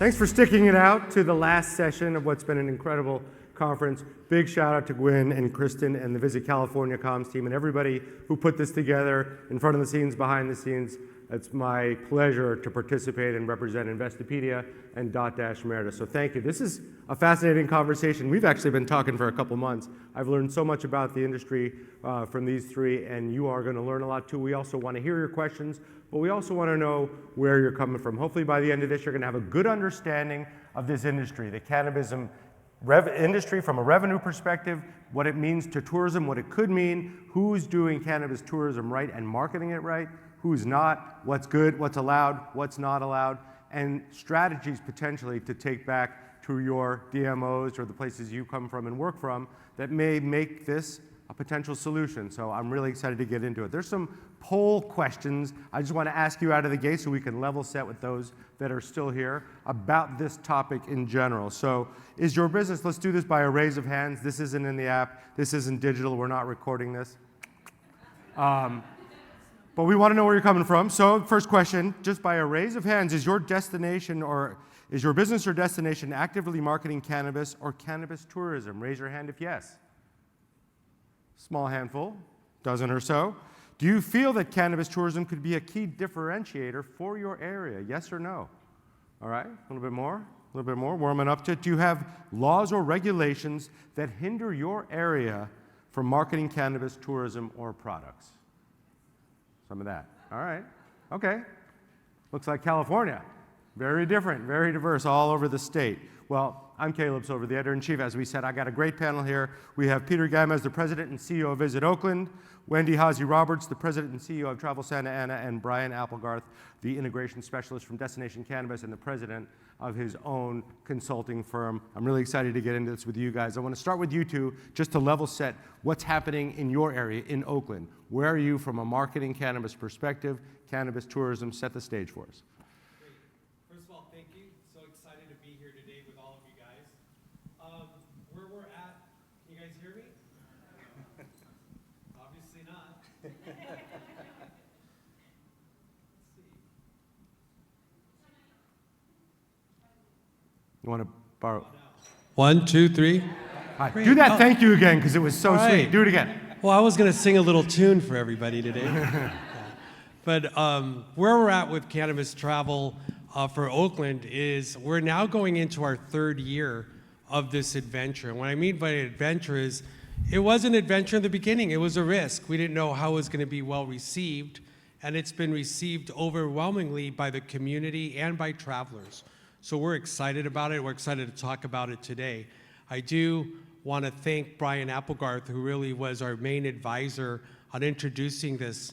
Thanks for sticking it out to the last session of what's been an incredible conference. Big shout out to Gwen and Kristen and the Visit California comms team and everybody who put this together in front of the scenes, behind the scenes. It's my pleasure to participate and represent Investopedia and Dotdash Meredith. So thank you. This is a fascinating conversation. We've actually been talking for a couple months. I've learned so much about the industry from these three, and you are going to learn a lot too. We also want to hear your questions, but we also want to know where you're coming from. Hopefully by the end of this, you're going to have a good understanding of this industry, the cannabis industry from a revenue perspective, what it means to tourism, what it could mean, who's doing cannabis tourism right and marketing it right, who's not, what's good, what's allowed, what's not allowed, and strategies potentially to take back to your DMOs or the places you come from and work from that may make this a potential solution. So I'm really excited to get into it. There's some poll questions I just want to ask you out of the gate so we can level set with those that are still here about this topic in general. So is your business, let's do this by a raise of hands. This isn't in the app. This isn't digital. We're not recording this. But we want to know where you're coming from. So first question, just by a raise of hands, is your destination or is your business or destination actively marketing cannabis or cannabis tourism? Raise your hand if yes. Small handful, dozen or so. Do you feel that cannabis tourism could be a key differentiator for your area? Yes or no? All right, a little bit more, warming up to it. Do you have laws or regulations that hinder your area from marketing cannabis tourism or products? Some of that. All right. Okay. Looks like California. Very different, very diverse all over the state. Well, I'm Caleb Silver, the editor-in-chief. As we said, I got a great panel here. We have Peter Gamez, the president and CEO of Visit Oakland, Wendy Haase-Roberts, the president and CEO of Travel Santa Ana, and Brian Applegarth, the integration specialist from Destination Cannabis and the president of his own consulting firm. I'm really excited to get into this with you guys. I want to start with you two just to level set what's happening in your area in Oakland. Where are you from a marketing cannabis perspective, cannabis tourism? Set the stage for us. Great. First of all, thank you. So excited to be here today with all of you guys. Where we're at, can you guys hear me? Obviously not. Let's see. You want to borrow? 1, 2, 3. All right. Do that thank you again because it was so sweet. Do it again. Well, I was going to sing a little tune for everybody today. But where we're at with cannabis travel for Oakland is we're now going into our third year of this adventure. And what I mean by adventure is it was an adventure in the beginning. It was a risk. We didn't know how it was going to be well received. And it's been received overwhelmingly by the community and by travelers. So we're excited about it. We're excited to talk about it today. I do want to thank Brian Applegarth, who really was our main advisor on introducing this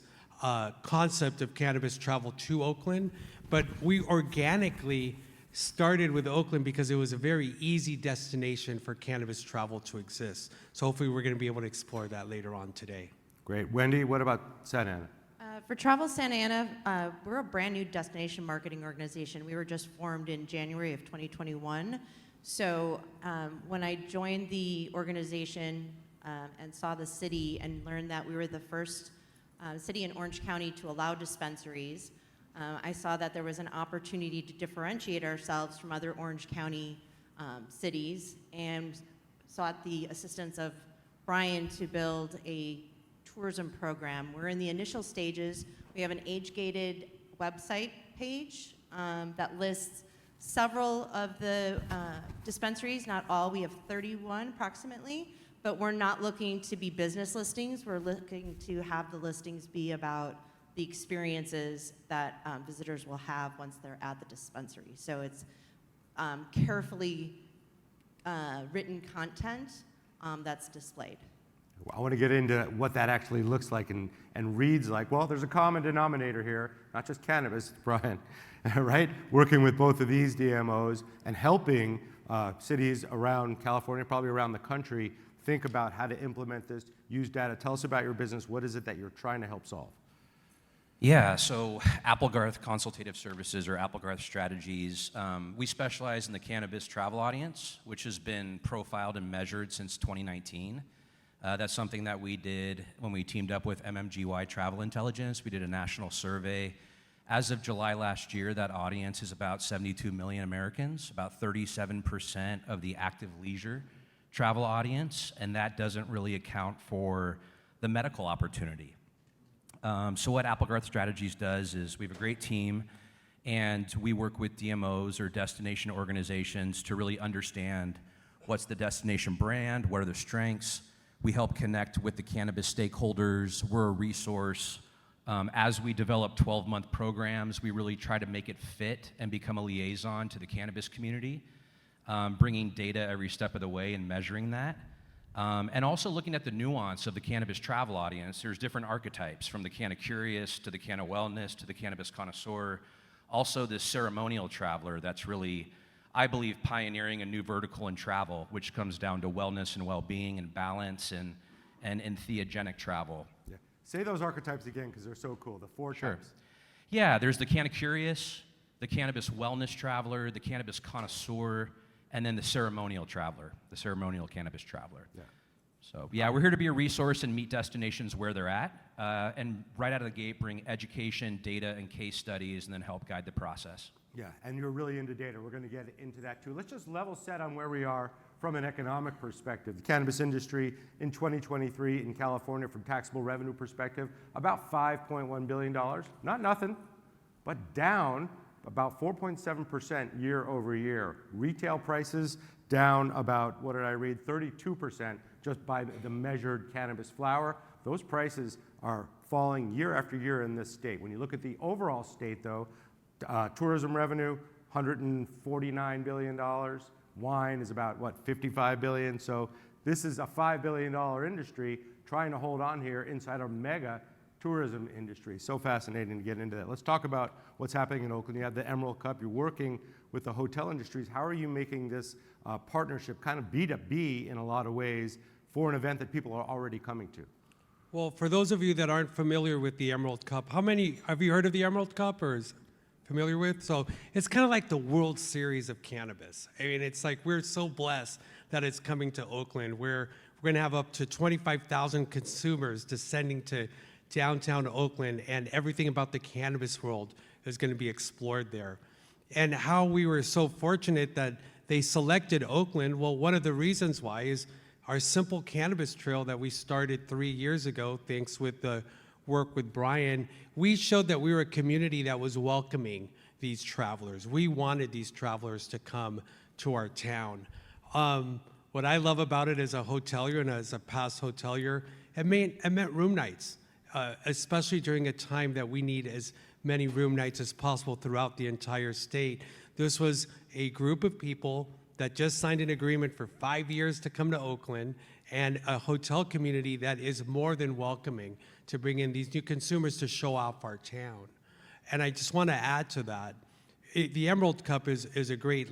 concept of cannabis travel to Oakland. But we organically started with Oakland because it was a very easy destination for cannabis travel to exist. So hopefully we're going to be able to explore that later on today. Great. Wendy, what about Santa Ana? For Travel Santa Ana, we're a brand new destination marketing organization. We were just formed in January of 2021. So when I joined the organization and saw the city and learned that we were the first city in Orange County to allow dispensaries, I saw that there was an opportunity to differentiate ourselves from other Orange County cities and sought the assistance of Brian to build a tourism program. We're in the initial stages. We have an age-gated website page that lists several of the dispensaries, not all. We have 31 approximately, but we're not looking to be business listings. We're looking to have the listings be about the experiences that visitors will have once they're at the dispensary. So it's carefully written content that's displayed. I want to get into what that actually looks like and reads like. Well, there's a common denominator here, not just cannabis, Brian, right? Working with both of these DMOs and helping cities around California, probably around the country, think about how to implement this, use data. Tell us about your business. What is it that you're trying to help solve? Yeah, so Applegarth Consultative Services or Applegarth Strategies, we specialize in the cannabis travel audience, which has been profiled and measured since 2019. That's something that we did when we teamed up with MMGY Travel Intelligence. We did a national survey As of July last year, that audience is about 72 million Americans, about 37% of the active leisure travel audience, and that doesn't really account for the medical opportunity. So what Applegarth Strategies does is we have a great team, and we work with DMOs or destination organizations to really understand what's the destination brand, what are their strengths. We help connect with the cannabis stakeholders. We're a resource. As we develop 12-month programs, we really try to make it fit and become a liaison to the cannabis community, bringing data every step of the way and measuring that. And also looking at the nuance of the cannabis travel audience. There's different archetypes, from the canna curious to the canna wellness to the cannabis connoisseur. Also this ceremonial traveler that's really, I believe, pioneering a new vertical in travel, which comes down to wellness and well-being and balance and entheogenic travel. Yeah. Say those archetypes again, because they're so cool. The four types. Yeah, there's the canna curious, the cannabis wellness traveler, the cannabis connoisseur, and then the ceremonial traveler, the ceremonial cannabis traveler. Yeah. So yeah, we're here to be a resource and meet destinations where they're at, and right out of the gate bring education, data, and case studies, and then help guide the process. Yeah, and you're really into data. We're going to get into that too. Let's just level set on where we are from an economic perspective. The cannabis industry in 2023 in California, from taxable revenue perspective, about $5.1 billion. Not nothing, but down about 4.7% year over year. Retail prices down about, what did I read, 32% just by the measured cannabis flower. Those prices are falling year after year in this state. When you look at the overall state, though, tourism revenue, $149 billion. Wine is about, what, $55 billion? So this is a $5 billion industry trying to hold on here inside a mega tourism industry. So fascinating to get into that. Let's talk about what's happening in Oakland. You have the Emerald Cup. You're working with the hotel industries. How are you making this partnership kind of B2B in a lot of ways for an event that people are already coming to? Well, for those of you that aren't familiar with the Emerald Cup, have you heard of the Emerald Cup, or is familiar with? So it's kind of like the World Series of cannabis. I mean, it's like we're so blessed that it's coming to Oakland, where we're going to have up to 25,000 consumers descending to downtown Oakland, and everything about the cannabis world is going to be explored there. And how we were so fortunate that they selected Oakland, well, one of the reasons why is our simple cannabis trail that we started 3 years ago, thanks with the work with Brian. We showed that we were a community that was welcoming these travelers. We wanted these travelers to come to our town. What I love about it as a hotelier and as a past hotelier, it meant room nights, especially during a time that we need as many room nights as possible throughout the entire state. This was a group of people that just signed an agreement for 5 years to come to Oakland, and a hotel community that is more than welcoming to bring in these new consumers to show off our town. And I just want to add to that, the Emerald Cup is a great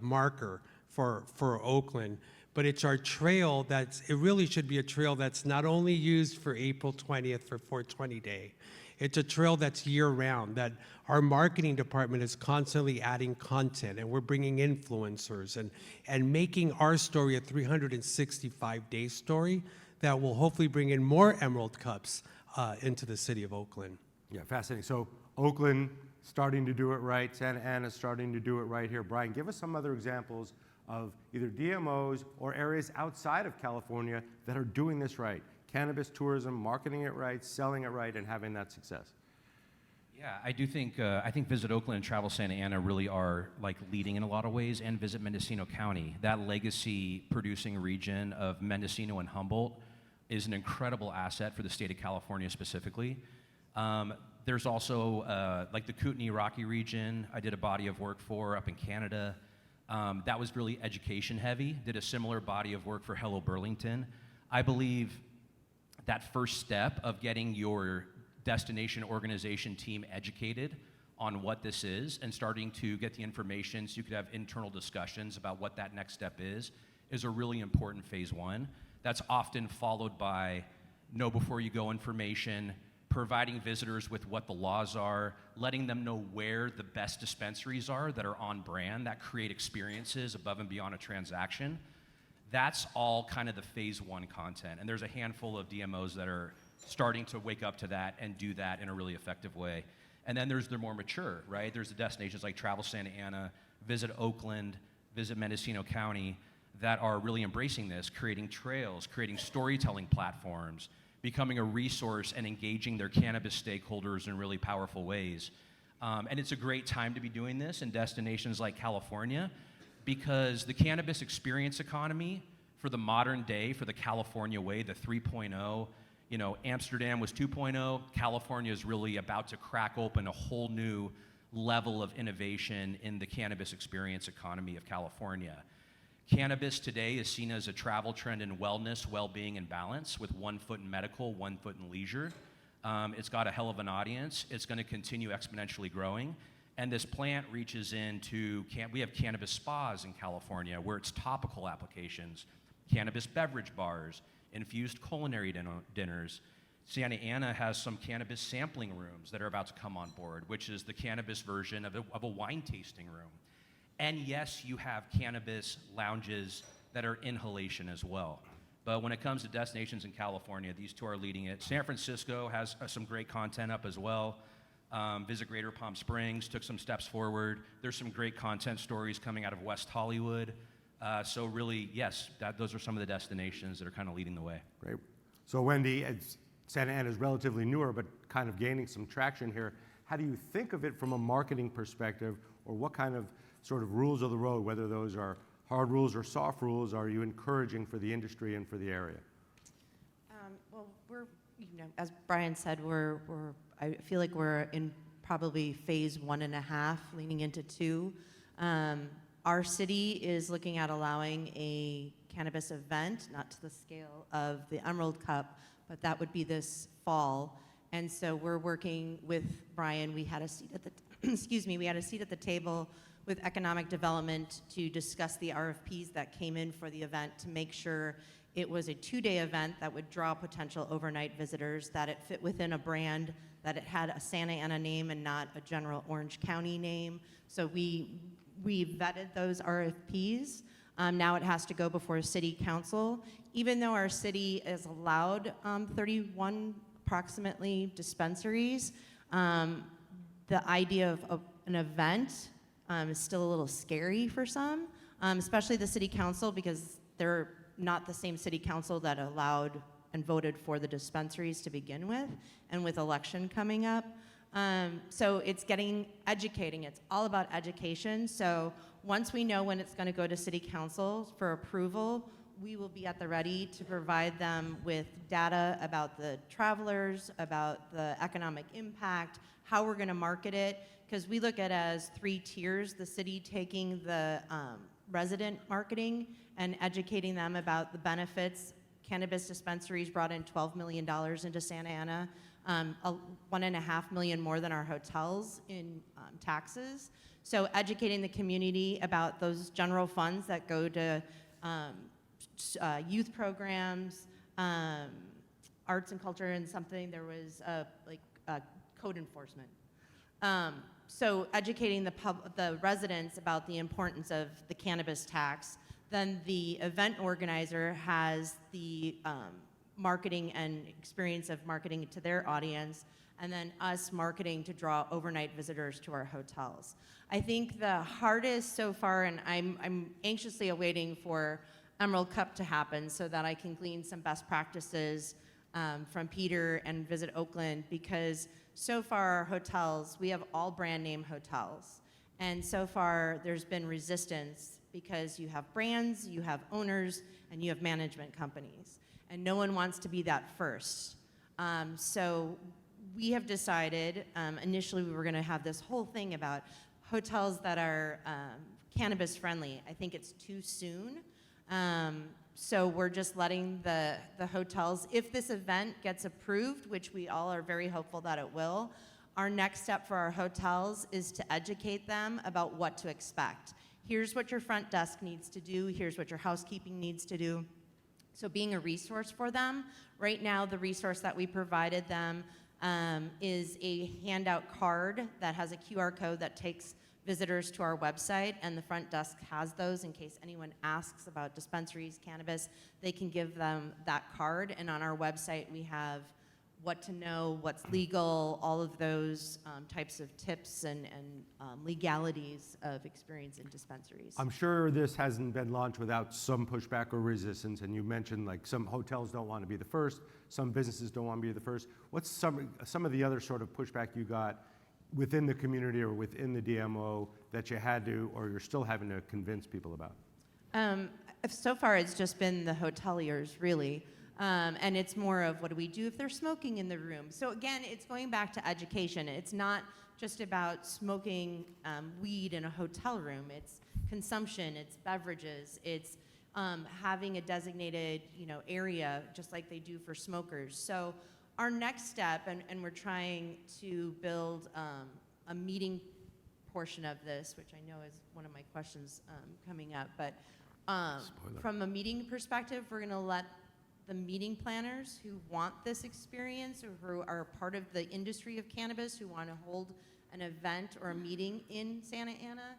marker for Oakland, but it's our trail it really should be a trail that's not only used for April 20th for 420 Day. It's a trail that's year-round, that our marketing department is constantly adding content, and we're bringing influencers and making our story a 365-day story that will hopefully bring in more Emerald Cups into the city of Oakland. Yeah, fascinating. So Oakland starting to do it right. Santa Ana's starting to do it right here. Brian, give us some other examples of either DMOs or areas outside of California that are doing this right. Cannabis tourism, marketing it right, selling it right, and having that success. Yeah, I do think, I think Visit Oakland and Travel Santa Ana really are like leading in a lot of ways, and Visit Mendocino County. That legacy producing region of Mendocino and Humboldt is an incredible asset for the state of California specifically. There's also like the Kootenai Rocky region I did a body of work for up in Canada. That was really education heavy, did a similar body of work for Hello Burlington. I believe that first step of getting your destination organization team educated on what this is and starting to get the information so you could have internal discussions about what that next step is a really important phase one. That's often followed by know before you go information, providing visitors with what the laws are, letting them know where the best dispensaries are that are on brand, that create experiences above and beyond a transaction. That's all kind of the phase one content. And there's a handful of DMOs that are starting to wake up to that and do that in a really effective way. And then there's the more mature, right? There's the destinations like Travel Santa Ana, Visit Oakland, Visit Mendocino County, that are really embracing this, creating trails, creating storytelling platforms, becoming a resource and engaging their cannabis stakeholders in really powerful ways. And it's a great time to be doing this in destinations like California, because the cannabis experience economy for the modern day, for the California way, the 3.0, you know, Amsterdam was 2.0, California is really about to crack open a whole new level of innovation in the cannabis experience economy of California. Cannabis today is seen as a travel trend in wellness, well-being, and balance, with 1 foot in medical, 1 foot in leisure. It's got a hell of an audience. It's going to continue exponentially growing. And this plant reaches into, we have cannabis spas in California, where it's topical applications, cannabis beverage bars, infused culinary dinners. Santa Ana has some cannabis sampling rooms that are about to come on board, which is the cannabis version of a wine tasting room. And yes, you have cannabis lounges that are inhalation as well. But when it comes to destinations in California, these two are leading it. San Francisco has some great content up as well. Visit Greater Palm Springs took some steps forward. There's some great content stories coming out of West Hollywood. So really, yes, those are some of the destinations that are kind of leading the way. Great. So Wendy, Santa Ana is relatively newer, but kind of gaining some traction here. How do you think of it from a marketing perspective, or what kind of sort of rules of the road, whether those are hard rules or soft rules, are you encouraging for the industry and for the area? Well, we're, as Brian said, I feel like we're in probably phase 1.5, leaning into 2. Our city is looking at allowing a cannabis event, not to the scale of the Emerald Cup, but that would be this fall. And so we're working with Brian. We had a seat at the, we had a seat at the table with economic development to discuss the RFPs that came in for the event, to make sure it was a 2-day event that would draw potential overnight visitors, that it fit within a brand, that it had a Santa Ana name and not a general Orange County name. So we vetted those RFPs. Now it has to go before City Council. Even though our city is allowed 31 approximately dispensaries, the idea of an event is still a little scary for some, especially the City Council, because they're not the same City Council that allowed and voted for the dispensaries to begin with, and with election coming up. So it's educating. It's all about education. So once we know when it's going to go to City Council for approval, we will be at the ready to provide them with data about the travelers, about the economic impact, how we're going to market it, because we look at it as 3 tiers: the city taking the resident marketing and educating them about the benefits. Cannabis dispensaries brought in $12 million into Santa Ana, $1.5 million more than our hotels in taxes. So educating the community about those general funds that go to youth programs, arts and culture, and something, there was code enforcement. So educating the residents about the importance of the cannabis tax. Then the event organizer has the marketing and experience of marketing to their audience, and then us marketing to draw overnight visitors to our hotels. I think the hardest so far, and I'm anxiously awaiting for Emerald Cup to happen so that I can glean some best practices from Peter and Visit Oakland, because so far our hotels, we have all brand name hotels. And so far there's been resistance because you have brands, you have owners, and you have management companies. And no one wants to be that first. So we have decided, initially we were gonna have this whole thing about hotels that are cannabis friendly. I think it's too soon. So we're just letting the hotels, if this event gets approved, which we all are very hopeful that it will, our next step for our hotels is to educate them about what to expect. Here's what your front desk needs to do. Here's what your housekeeping needs to do. So being a resource for them. Right now, the resource that we provided them is a handout card that has a QR code that takes visitors to our website, and the front desk has those in case anyone asks about dispensaries, cannabis. They can give them that card, and on our website we have what to know, what's legal, all of those types of tips and legalities of experience in dispensaries. I'm sure this hasn't been launched without some pushback or resistance, and you mentioned like some hotels don't want to be the first, some businesses don't want to be the first. What's some of the other sort of pushback you got within the community or within the DMO that you had to, or you're still having to convince people about? So far, it's just been the hoteliers, really. And it's more of what do we do if they're smoking in the room? So again, it's going back to education. It's not just about smoking weed in a hotel room. It's consumption, it's beverages, it's having a designated area just like they do for smokers. So our next step, and we're trying to build a meeting portion of this, which I know is one of my questions coming up, but from a meeting perspective, we're going to let the meeting planners who want this experience or who are part of the industry of cannabis who want to hold an event or a meeting in Santa Ana,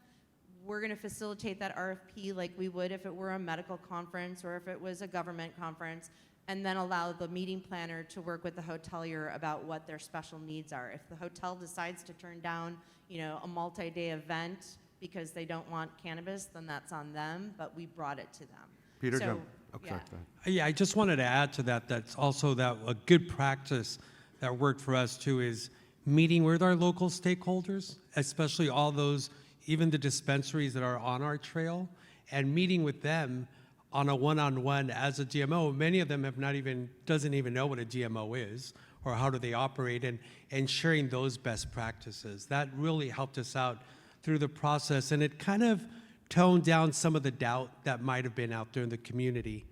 we're going to facilitate that RFP like we would if it were a medical conference or if it was a government conference, and then allow the meeting planner to work with the hotelier about what their special needs are. If the hotel decides to turn down, a multi-day event because they don't want cannabis, then that's on them, but we brought it to them. Peter, So, jump. Oh, yeah. sorry, go ahead. Yeah, I just wanted to add to that. That's also that a good practice that worked for us too is meeting with our local stakeholders, especially all those, even the dispensaries that are on our trail, and meeting with them on a one-on-one as a DMO. Many of them doesn't even know what a DMO is or how do they operate, and sharing those best practices. That really helped us out through the process, and it kind of toned down some of the doubt that might have been out there in the community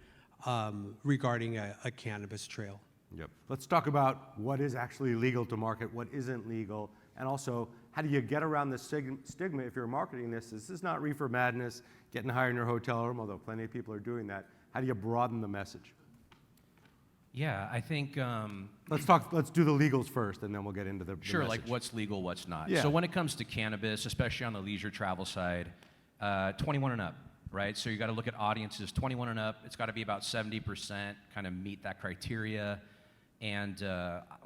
regarding a cannabis trail. Yep. Let's talk about what is actually legal to market, what isn't legal, and also how do you get around the stigma if you're marketing this? This is not reefer madness, getting high in your hotel room, although plenty of people are doing that. How do you broaden the message? Yeah, I think Let's do the legals first, and then we'll get into the sure, message. like what's legal, what's not. Yeah. So when it comes to cannabis, especially on the leisure travel side, 21 and up, right? So you got to look at audiences 21 and up. It's got to be about 70% kind of meet that criteria. And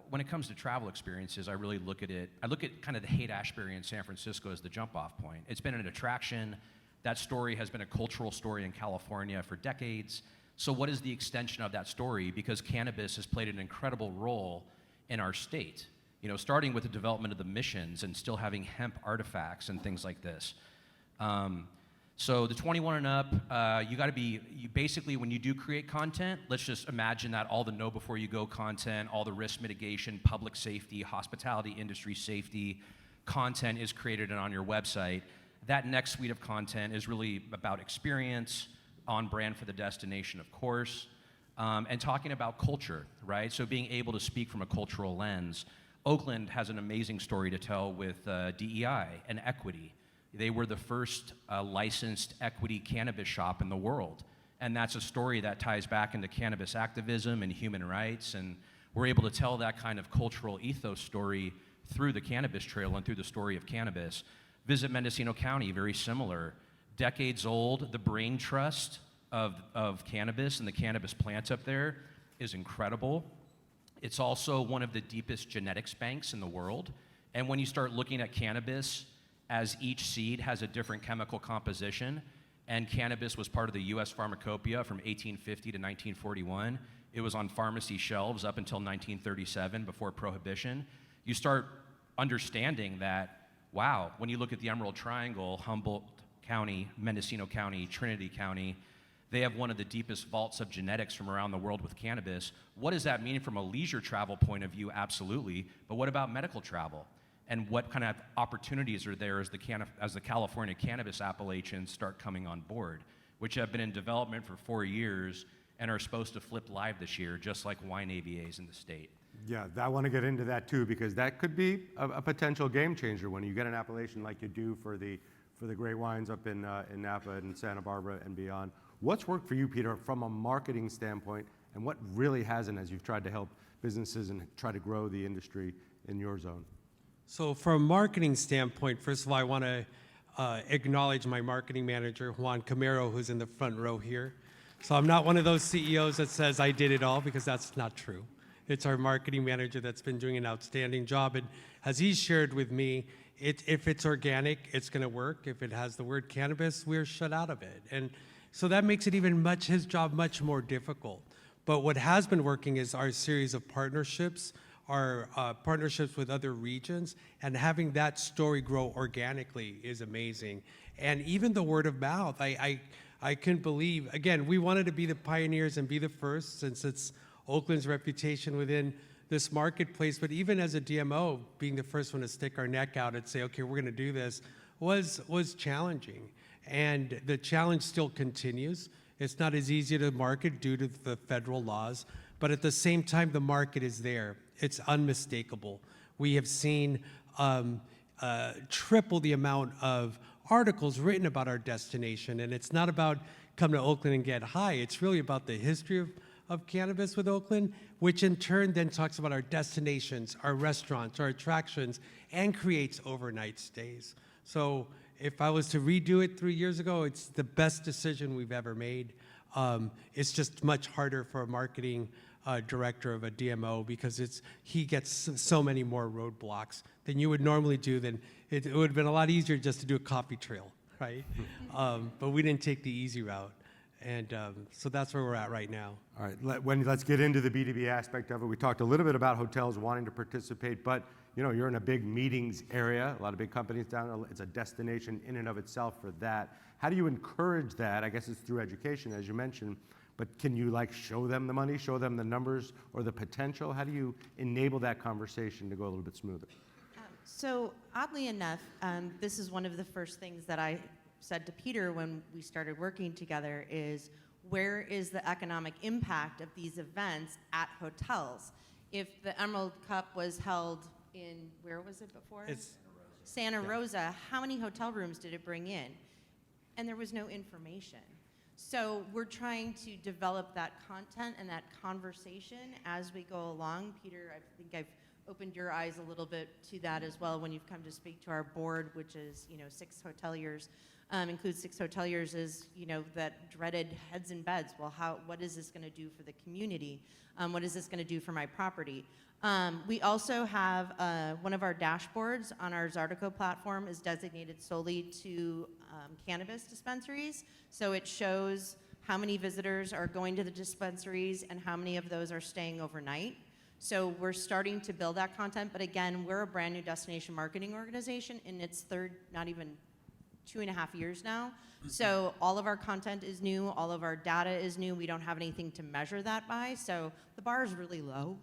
when it comes to travel experiences, I really look at it. I look at kind of the Haight-Ashbury in San Francisco as the jump-off point. It's been an attraction. That story has been a cultural story in California for decades. So what is the extension of that story? Because cannabis has played an incredible role in our state. Starting with the development of the missions and still having hemp artifacts and things like this. So the 21 and up, you basically, when you do create content, let's just imagine that all the know before you go content, all the risk mitigation, public safety, hospitality industry safety content is created and on your website. That next suite of content is really about experience, on brand for the destination, of course, and talking about culture, right? So being able to speak from a cultural lens. Oakland has an amazing story to tell with DEI and equity. They were the first licensed equity cannabis shop in the world. And that's a story that ties back into cannabis activism and human rights. And we're able to tell that kind of cultural ethos story through the cannabis trail and through the story of cannabis. Visit Mendocino County, very similar. Decades old, the brain trust of cannabis and the cannabis plant up there is incredible. It's also one of the deepest genetics banks in the world. And when you start looking at cannabis, as each seed has a different chemical composition, and cannabis was part of the U.S. pharmacopoeia from 1850 to 1941. It was on pharmacy shelves up until 1937 before Prohibition. You start understanding that, wow, when you look at the Emerald Triangle, Humboldt County, Mendocino County, Trinity County, they have one of the deepest vaults of genetics from around the world with cannabis. What does that mean from a leisure travel point of view? Absolutely. But what about medical travel? And what kind of opportunities are there as the California cannabis appellations start coming on board, which have been in development for 4 years and are supposed to flip live this year, just like wine AVAs in the state. Yeah, I want to get into that too, because that could be a potential game changer when you get an appellation like you do for the great wines up in Napa and Santa Barbara and beyond. What's worked for you, Peter, from a marketing standpoint, and what really hasn't as you've tried to help businesses and try to grow the industry in your zone? So from a marketing standpoint, first of all, I want to acknowledge my marketing manager, Juan Camero, who's in the front row here. So I'm not one of those CEOs that says I did it all, because that's not true. It's our marketing manager that's been doing an outstanding job. And as he's shared with me, if it's organic, it's going to work. If it has the word cannabis, we're shut out of it. And so that makes it his job much more difficult. But what has been working is our series of partnerships, our partnerships with other regions, and having that story grow organically is amazing. And even the word of mouth, I couldn't believe, again, we wanted to be the pioneers and be the first, since it's Oakland's reputation within this marketplace. But even as a DMO, being the first one to stick our neck out and say, okay, we're gonna do this, was challenging. And the challenge still continues. It's not as easy to market due to the federal laws, but at the same time, the market is there. It's unmistakable. We have seen triple the amount of articles written about our destination, and it's not about come to Oakland and get high. It's really about the history of cannabis with Oakland, which in turn then talks about our destinations, our restaurants, our attractions, and creates overnight stays. So if I was to redo it 3 years ago, it's the best decision we've ever made. It's just much harder for a marketing director of a DMO because he gets so many more roadblocks than you would normally do. Then it would have been a lot easier just to do a coffee trail, right? But we didn't take the easy route. And so that's where we're at right now. All right, Wendy, let's get into the B2B aspect of it. We talked a little bit about hotels wanting to participate, but you're in a big meetings area, a lot of big companies down there. It's a destination in and of itself for that. How do you encourage that? I guess it's through education, as you mentioned, but can you show them the money, show them the numbers or the potential? How do you enable that conversation to go a little bit smoother? So oddly enough, this is one of the first things that I said to Peter when we started working together is, where is the economic impact of these events at hotels? If the Emerald Cup was held in, where was it before? It's Santa Rosa. How many hotel rooms did it bring in? And there was no information. So we're trying to develop that content and that conversation as we go along. Peter, I think I've opened your eyes a little bit to that as well when you've come to speak to our board, which is 6 hoteliers. Includes 6 hoteliers is, that dreaded heads in beds. Well, what is this going to do for the community? What is this going to do for my property? We also have one of our dashboards on our Zydeco platform is designated solely to cannabis dispensaries. So it shows how many visitors are going to the dispensaries and how many of those are staying overnight. So we're starting to build that content. But again, we're a brand new destination marketing organization in its third, not even 2.5 years now. So all of our content is new, all of our data is new. We don't have anything to measure that by, so the bar is really low.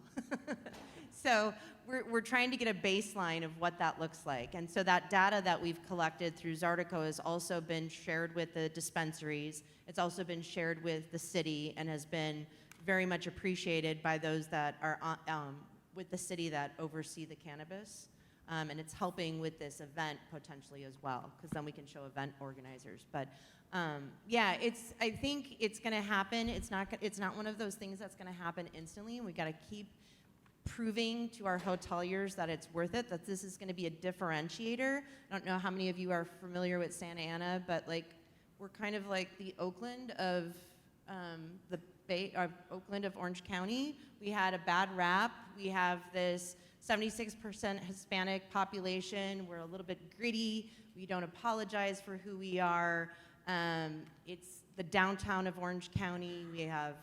So we're trying to get a baseline of what that looks like. And so that data that we've collected through Zydeco has also been shared with the dispensaries. It's also been shared with the city and has been very much appreciated by those that are with the city that oversee the cannabis. And it's helping with this event potentially as well, because then we can show event organizers. But yeah, I think it's going to happen. It's not one of those things that's going to happen instantly. We got to keep proving to our hoteliers that it's worth it, that this is going to be a differentiator. I don't know how many of you are familiar with Santa Ana, but we're kind of like the Oakland of Oakland of Orange County. We had a bad rap. We have this 76% Hispanic population. We're a little bit gritty. We don't apologize for who we are. It's the downtown of Orange County. We have,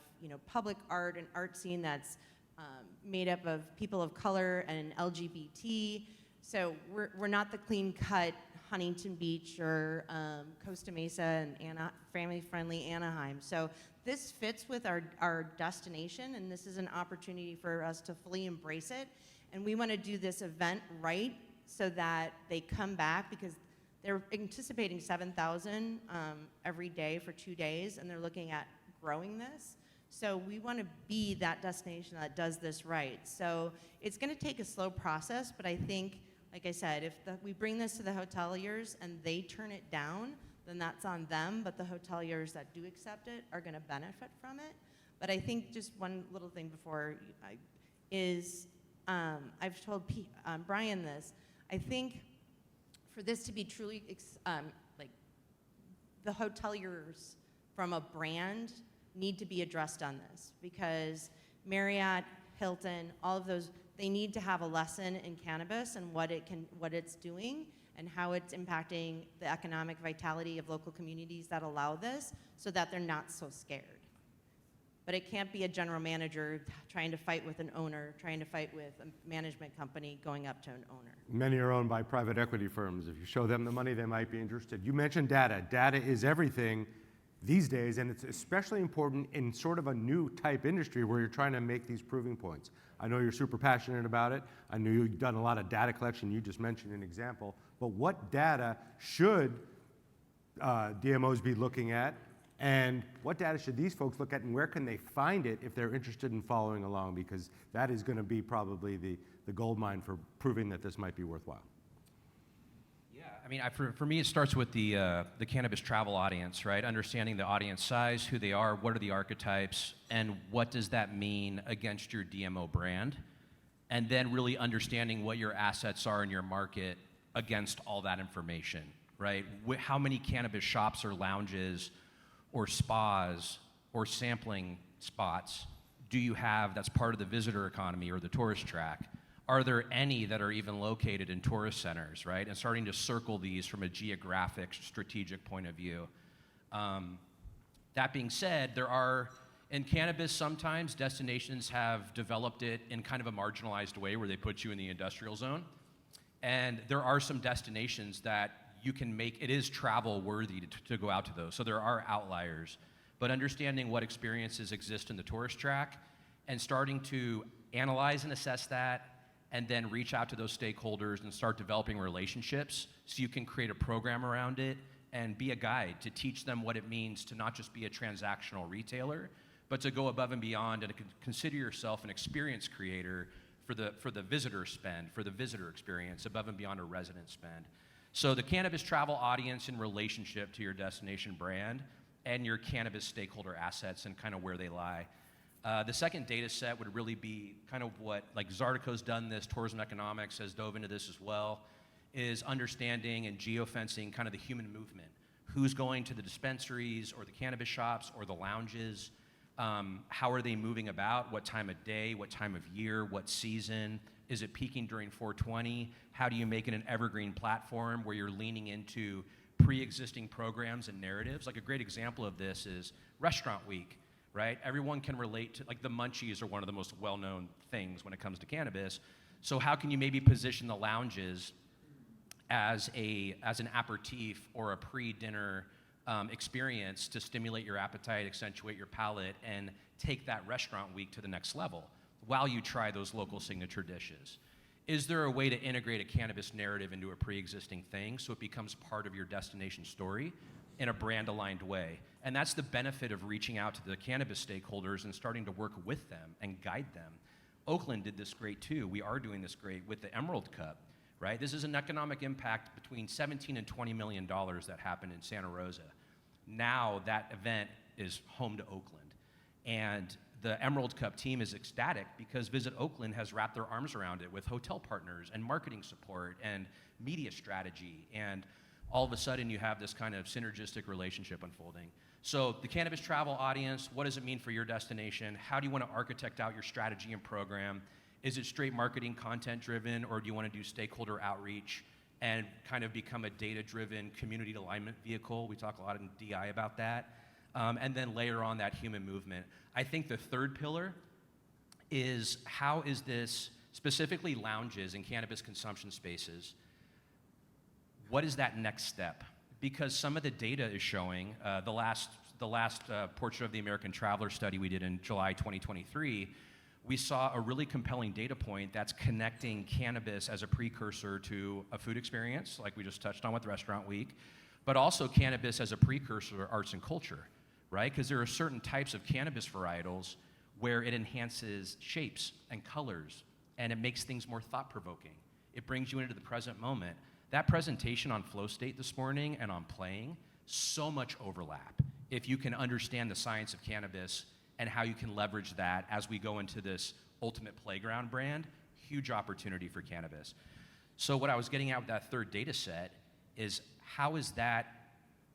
public art and art scene that's made up of people of color and LGBT. So we're not the clean-cut Huntington Beach or Costa Mesa and family-friendly Anaheim. So this fits with our destination, and this is an opportunity for us to fully embrace it. And we want to do this event right so that they come back, because they're anticipating 7,000 every day for 2 days, and they're looking at growing this. So we want to be that destination that does this right. So it's going to take a slow process, but I think, like I said, if we bring this to the hoteliers and they turn it down, then that's on them, but the hoteliers that do accept it are going to benefit from it. But I think just one little thing before I've told Brian this. I think for this to be truly the hoteliers from a brand need to be addressed on this, because Marriott, Hilton, all of those, they need to have a lesson in cannabis and what it's doing and how it's impacting the economic vitality of local communities that allow this so that they're not so scared. But it can't be a general manager trying to fight with an owner, trying to fight with a management company going up to an owner. Many are owned by private equity firms. If you show them the money, they might be interested. You mentioned data. Data is everything these days, and it's especially important in sort of a new type industry where you're trying to make these proving points. I know you're super passionate about it. I know you've done a lot of data collection. You just mentioned an example. But what data should DMOs be looking at? And what data should these folks look at, and where can they find it if they're interested in following along? Because that is going to be probably the gold mine for proving that this might be worthwhile. Yeah, I mean, for me, it starts with the cannabis travel audience, right? Understanding the audience size, who they are, what are the archetypes, and what does that mean against your DMO brand? And then really understanding what your assets are in your market against all that information, right? How many cannabis shops or lounges or spas or sampling spots do you have that's part of the visitor economy or the tourist track? Are there any that are even located in tourist centers, right? And starting to circle these from a geographic, strategic point of view. That being said, there are, in cannabis, sometimes destinations have developed it in kind of a marginalized way where they put you in the industrial zone. And there are some destinations that you can make, it is travel worthy to go out to those. So there are outliers. But understanding what experiences exist in the tourist track and starting to analyze and assess that and then reach out to those stakeholders and start developing relationships so you can create a program around it and be a guide to teach them what it means to not just be a transactional retailer, but to go above and beyond and consider yourself an experience creator for the visitor spend, for the visitor experience, above and beyond a resident spend. So the cannabis travel audience in relationship to your destination brand and your cannabis stakeholder assets and kind of where they lie. The second data set would really be kind of what, like Zartico's done this, Tourism Economics has dove into this as well, is understanding and geofencing kind of the human movement. Who's going to the dispensaries or the cannabis shops or the lounges? How are they moving about? What time of day? What time of year? What season? Is it peaking during 420? How do you make it an evergreen platform where you're leaning into pre-existing programs and narratives? Like a great example of this is Restaurant Week, right? Everyone can relate to, like the munchies are one of the most well-known things when it comes to cannabis. So how can you maybe position the lounges as an aperitif or a pre-dinner experience to stimulate your appetite, accentuate your palate, and take that Restaurant Week to the next level while you try those local signature dishes? Is there a way to integrate a cannabis narrative into a pre-existing thing so it becomes part of your destination story in a brand-aligned way? And that's the benefit of reaching out to the cannabis stakeholders and starting to work with them and guide them. Oakland did this great too. We are doing this great with the Emerald Cup, right? This is an economic impact between $17 and $20 million that happened in Santa Rosa. Now that event is home to Oakland. And the Emerald Cup team is ecstatic because Visit Oakland has wrapped their arms around it with hotel partners and marketing support and media strategy. And all of a sudden you have this kind of synergistic relationship unfolding. So the cannabis travel audience, what does it mean for your destination? How do you want to architect out your strategy and program? Is it straight marketing content driven, or do you want to do stakeholder outreach and kind of become a data-driven community alignment vehicle? We talk a lot in DI about that. And then layer on that human movement. I think the third pillar is how is this, specifically lounges and cannabis consumption spaces, what is that next step? Because some of the data is showing, the last portion of the American Traveler study we did in July 2023, we saw a really compelling data point that's connecting cannabis as a precursor to a food experience, like we just touched on with Restaurant Week, but also cannabis as a precursor to arts and culture, right? Because there are certain types of cannabis varietals where it enhances shapes and colors, and it makes things more thought-provoking. It brings you into the present moment. That presentation on flow state this morning and on playing, so much overlap. If you can understand the science of cannabis and how you can leverage that as we go into this ultimate playground brand, huge opportunity for cannabis. So what I was getting at with that third data set is how is that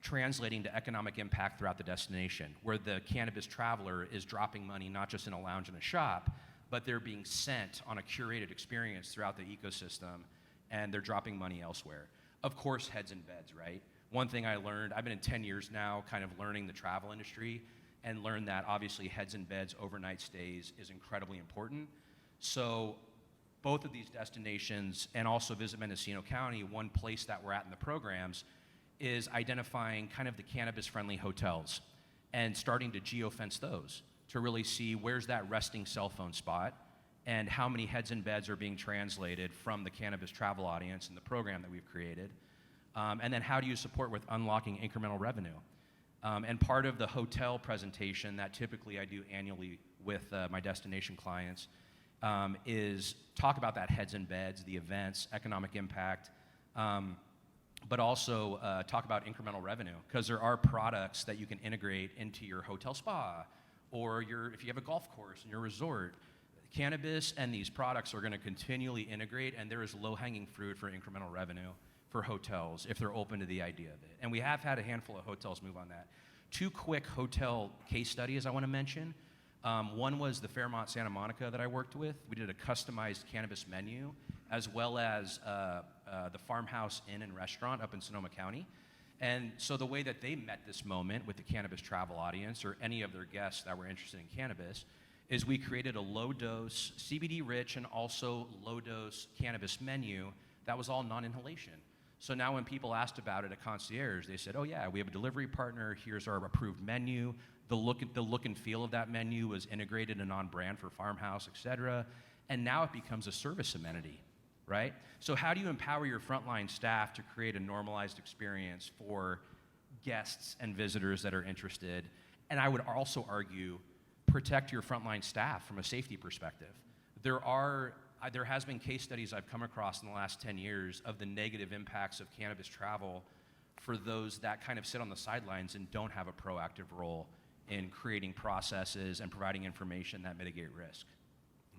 translating to economic impact throughout the destination, where the cannabis traveler is dropping money not just in a lounge and a shop, but they're being sent on a curated experience throughout the ecosystem, and they're dropping money elsewhere. Of course, heads and beds, right? One thing I learned, I've been in 10 years now, kind of learning the travel industry, and learned that obviously heads and beds, overnight stays is incredibly important. So both of these destinations, and also Visit Mendocino County, one place that we're at in the programs is identifying kind of the cannabis-friendly hotels and starting to geofence those to really see where's that resting cell phone spot and how many heads and beds are being translated from the cannabis travel audience in the program that we've created. And then how do you support with unlocking incremental revenue? And part of the hotel presentation that typically I do annually with my destination clients is talk about that heads and beds, the events, economic impact, but also talk about incremental revenue, because there are products that you can integrate into your hotel spa, or if you have a golf course in your resort. Cannabis and these products are going to continually integrate, and there is low-hanging fruit for incremental revenue for hotels if they're open to the idea of it. And we have had a handful of hotels move on that. 2 quick hotel case studies I want to mention. One was the Fairmont Santa Monica that I worked with. We did a customized cannabis menu, as well as the Farmhouse Inn and Restaurant up in Sonoma County. And so the way that they met this moment with the cannabis travel audience, or any of their guests that were interested in cannabis, is we created a low-dose, CBD-rich, and also low-dose cannabis menu that was all non-inhalation. So now when people asked about it at concierge, they said, oh yeah, we have a delivery partner, here's our approved menu. The look and feel of that menu was integrated and on brand for Farmhouse, et cetera. And now it becomes a service amenity, right? So how do you empower your frontline staff to create a normalized experience for guests and visitors that are interested? And I would also argue, protect your frontline staff from a safety perspective. There has been case studies I've come across in the last 10 years of the negative impacts of cannabis travel for those that kind of sit on the sidelines and don't have a proactive role in creating processes and providing information that mitigate risk.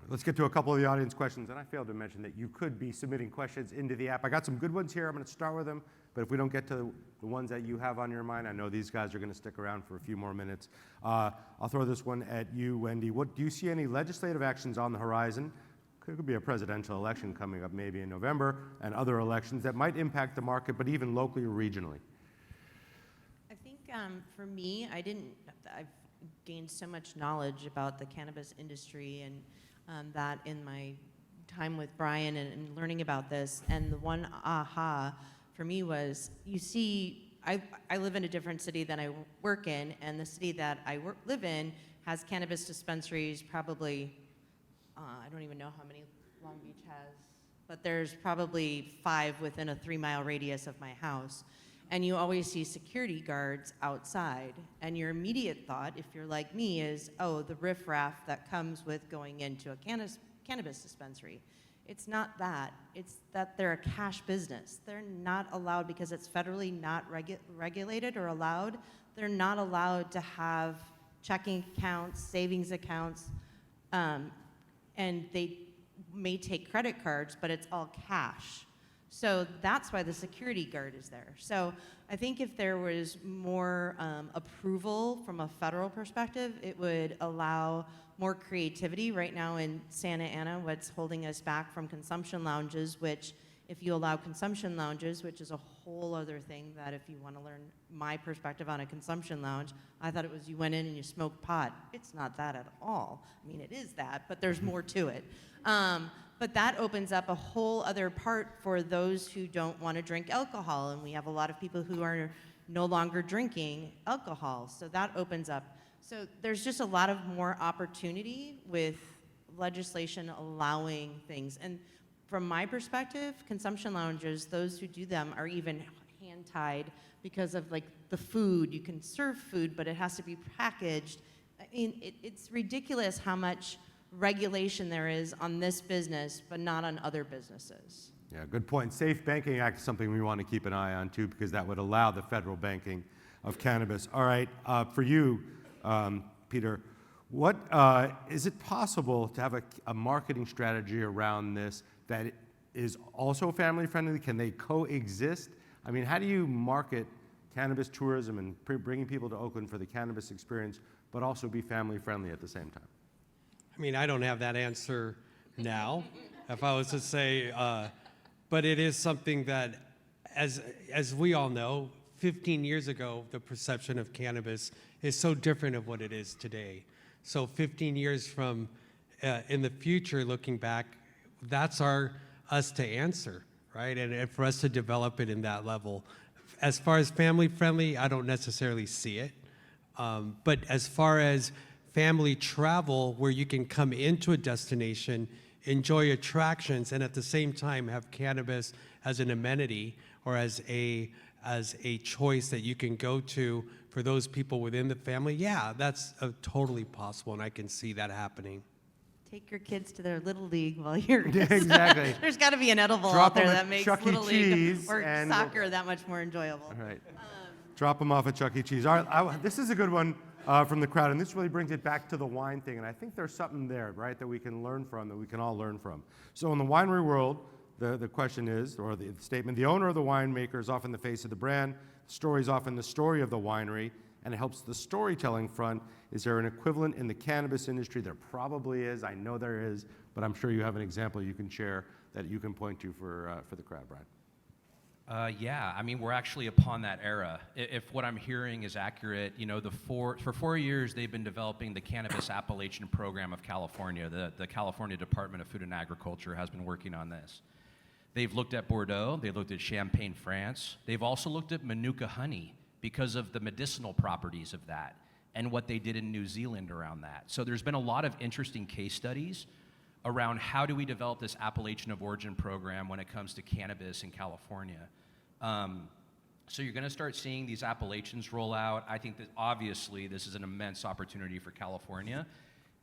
Let's get to a couple of the audience questions, and I failed to mention that you could be submitting questions into the app. I got some good ones here. I'm going to start with them, but if we don't get to the ones that you have on your mind, I know these guys are going to stick around for a few more minutes. I'll throw this one at you, Wendy. Do you see any legislative actions on the horizon? Could be a presidential election coming up maybe in November, and other elections that might impact the market, but even locally or regionally. I think for me, I've gained so much knowledge about the cannabis industry and that in my time with Brian and learning about this. And the one aha for me was, you see, I live in a different city than I work in, and the city that I live in has cannabis dispensaries probably, I don't even know how many Long Beach has, but there's probably 5 within a 3-mile radius of my house. And you always see security guards outside. And your immediate thought, if you're like me, is, oh, the riffraff that comes with going into a cannabis dispensary. It's not that. It's that they're a cash business. They're not allowed, because it's federally not regulated or allowed, they're not allowed to have checking accounts, savings accounts, and they may take credit cards, but it's all cash. So that's why the security guard is there. So I think if there was more approval from a federal perspective, it would allow more creativity. Right now in Santa Ana, what's holding us back from consumption lounges, which if you allow consumption lounges, which is a whole other thing that if you want to learn my perspective on a consumption lounge, I thought it was you went in and you smoked pot. It's not that at all. I mean, it is that, but there's more to it. But that opens up a whole other part for those who don't want to drink alcohol, and we have a lot of people who are no longer drinking alcohol, so that opens up. So there's just a lot of more opportunity with legislation allowing things. And from my perspective, consumption lounges, those who do them are even hand-tied because of like the food. You can serve food, but it has to be packaged. I mean, it's ridiculous how much regulation there is on this business, but not on other businesses. Yeah, good point. Safe Banking Act is something we want to keep an eye on too, because that would allow the federal banking of cannabis. All right, for you, Peter, what is it possible to have a marketing strategy around this that is also family friendly? Can they coexist? I mean, how do you market cannabis tourism and bringing people to Oakland for the cannabis experience, but also be family friendly at the same time? I mean, I don't have that answer now, if I was to say, but it is something that, as we all know, 15 years ago, the perception of cannabis is so different of what it is today. So 15 years from in the future, looking back, that's us to answer, right? And for us to develop it in that level. As far as family friendly, I don't necessarily see it. But as far as family travel, where you can come into a destination, enjoy attractions, and at the same time have cannabis as an amenity or as a choice that you can go to for those people within the family, yeah, that's totally possible, and I can see that happening. Take your kids to their little league while you're. Yeah, exactly. There's got to be an edible Drop out there them at that makes Chuck E. little league Cheese or and- soccer that much more enjoyable. All right. Drop them off at Chuck E. Cheese. All right, this is a good one from the crowd, and this really brings it back to the wine thing. And I think there's something there, right, that we can learn from, that we can all learn from. So in the winery world, the question is, or the statement, the owner of the winemaker is often the face of the brand. The story is often the story of the winery, and it helps the storytelling front. Is there an equivalent in the cannabis industry? There probably is. I know there is, but I'm sure you have an example you can share that you can point to for the crowd, Brian. Yeah, I mean, we're actually upon that era. If what I'm hearing is accurate, you know, for 4 years, they've been developing the Cannabis Appellation Program of California. The California Department of Food and Agriculture has been working on this. They've looked at Bordeaux, they've looked at Champagne, France. They've also looked at Manuka honey because of the medicinal properties of that and what they did in New Zealand around that. So there's been a lot of interesting case studies around how do we develop this appellation of origin program when it comes to cannabis in California. So you're gonna start seeing these appellations roll out. I think that obviously this is an immense opportunity for California.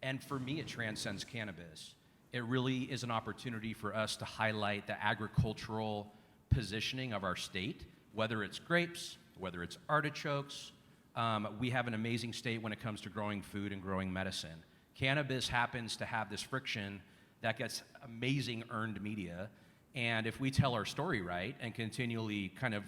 And for me, it transcends cannabis. It really is an opportunity for us to highlight the agricultural positioning of our state, whether it's grapes, whether it's artichokes. We have an amazing state when it comes to growing food and growing medicine. Cannabis happens to have this friction that gets amazing earned media. And if we tell our story right and continually kind of,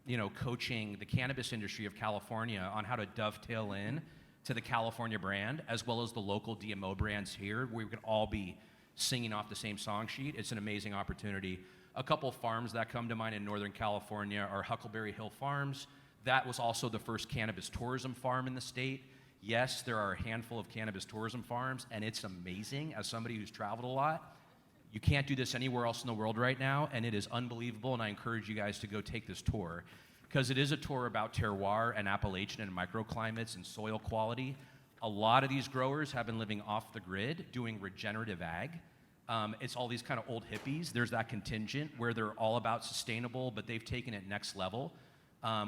you know, coaching the cannabis industry of California on how to dovetail in to the California brand, as well as the local DMO brands here, where we can all be singing off the same song sheet, it's an amazing opportunity. A couple farms that come to mind in Northern California are Huckleberry Hill Farms. That was also the first cannabis tourism farm in the state. Yes, there are a handful of cannabis tourism farms, and it's amazing. As somebody who's traveled a lot, you can't do this anywhere else in the world right now, and it is unbelievable, and I encourage you guys to go take this tour, because it is a tour about terroir and appellation and microclimates and soil quality. A lot of these growers have been living off the grid, doing regenerative ag. It's all these kind of old hippies. There's that contingent where they're all about sustainable, but they've taken it next level,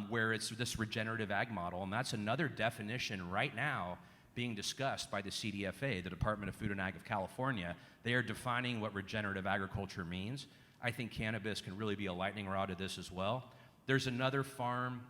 where it's this regenerative ag model, and that's another definition right now being discussed by the CDFA, the Department of Food and Ag of California. They are defining what regenerative agriculture means. I think cannabis can really be a lightning rod of this as well. There's another farm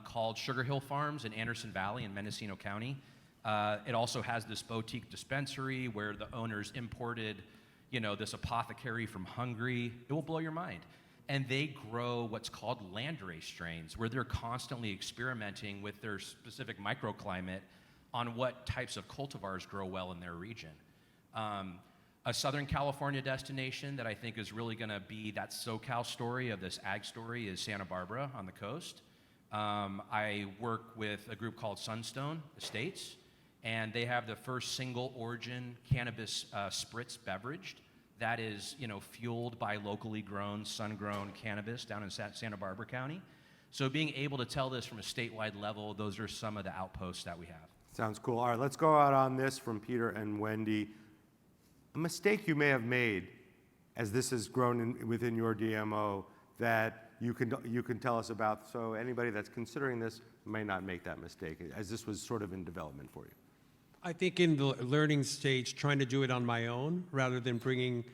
called Sugar Hill Farms in Anderson Valley in Mendocino County. It also has this boutique dispensary where the owners imported, you know, this apothecary from Hungary. It will blow your mind. And they grow what's called landrace strains, where they're constantly experimenting with their specific microclimate on what types of cultivars grow well in their region. A Southern California destination that I think is really gonna be that SoCal story of this ag story is Santa Barbara on the coast. I work with a group called Sunstone Estates, and they have the first single origin cannabis spritz beverage that is, you know, fueled by locally grown, sun-grown cannabis down in Santa Barbara County. So being able to tell this from a statewide level, those are some of the outposts that we have. Sounds cool. All right, let's go out on this from Peter and Wendy. A mistake you may have made as this has grown within your DMO that you can tell us about, so anybody that's considering this may not make that mistake, as this was sort of in development for you. I think in the learning stage, trying to do it on my own rather than bringing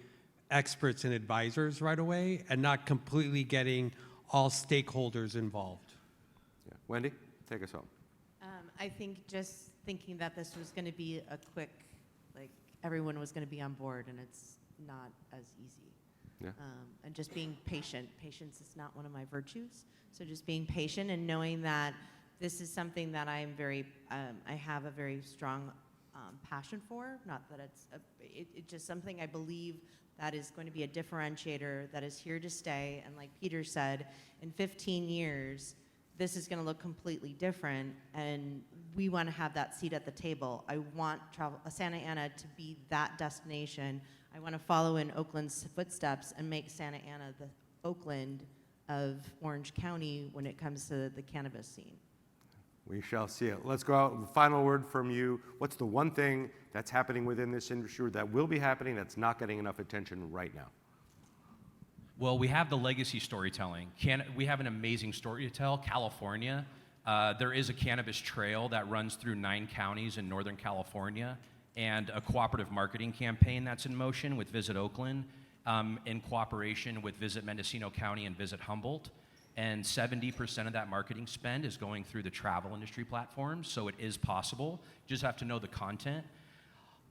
experts and advisors right away and not completely getting all stakeholders involved. Yeah. Wendy, take us home. I think just thinking that this was going to be a quick, like everyone was going to be on board, and it's not as easy. Yeah. And just being patient. Patience is not one of my virtues. So just being patient and knowing that this is something that I'm very, I have a very strong passion for. Not that it's just something I believe that is going to be a differentiator that is here to stay. And like Peter said, in 15 years, this is going to look completely different, and we want to have that seat at the table. I want Santa Ana to be that destination. I want to follow in Oakland's footsteps and make Santa Ana the Oakland of Orange County when it comes to the cannabis scene. We shall see it. Let's go out. Final word from you. What's the one thing that's happening within this industry, or that will be happening, that's not getting enough attention right now? Well, we have the legacy storytelling. We have an amazing story to tell. California, there is a cannabis trail that runs through 9 counties in Northern California, and a cooperative marketing campaign that's in motion with Visit Oakland, in cooperation with Visit Mendocino County and Visit Humboldt. And 70% of that marketing spend is going through the travel industry platforms, so it is possible. You just have to know the content.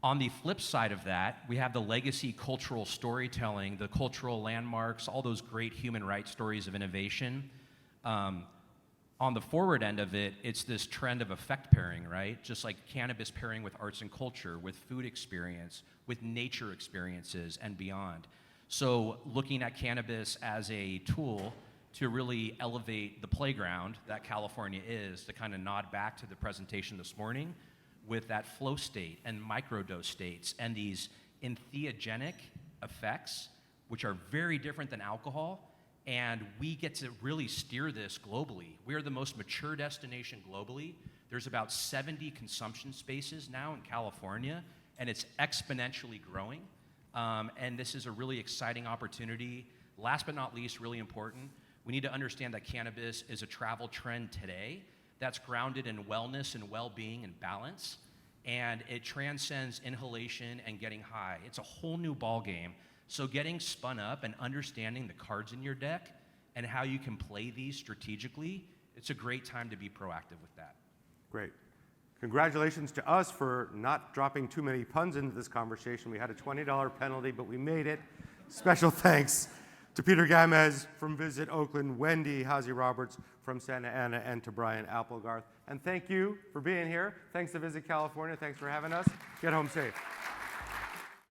On the flip side of that, we have the legacy cultural storytelling, the cultural landmarks, all those great human rights stories of innovation. On the forward end of it, it's this trend of effect pairing, right? Just like cannabis pairing with arts and culture, with food experience, with nature experiences, and beyond. So looking at cannabis as a tool to really elevate the playground that California is, to kind of nod back to the presentation this morning, with that flow state and microdose states and these entheogenic effects, which are very different than alcohol, and we get to really steer this globally. We are the most mature destination globally. There's about 70 consumption spaces now in California, and it's exponentially growing. And this is a really exciting opportunity. Last but not least, really important, we need to understand that cannabis is a travel trend today that's grounded in wellness and well-being and balance, and it transcends inhalation and getting high. It's a whole new ballgame. So getting spun up and understanding the cards in your deck and how you can play these strategically, it's a great time to be proactive with that. Great. Congratulations to us for not dropping too many puns into this conversation. We had a $20 penalty, but we made it. Special thanks to Peter Gamez from Visit Oakland, Wendy Haase-Roberts from Santa Ana, and to Brian Applegarth. And thank you for being here. Thanks to Visit California. Thanks for having us. Get home safe.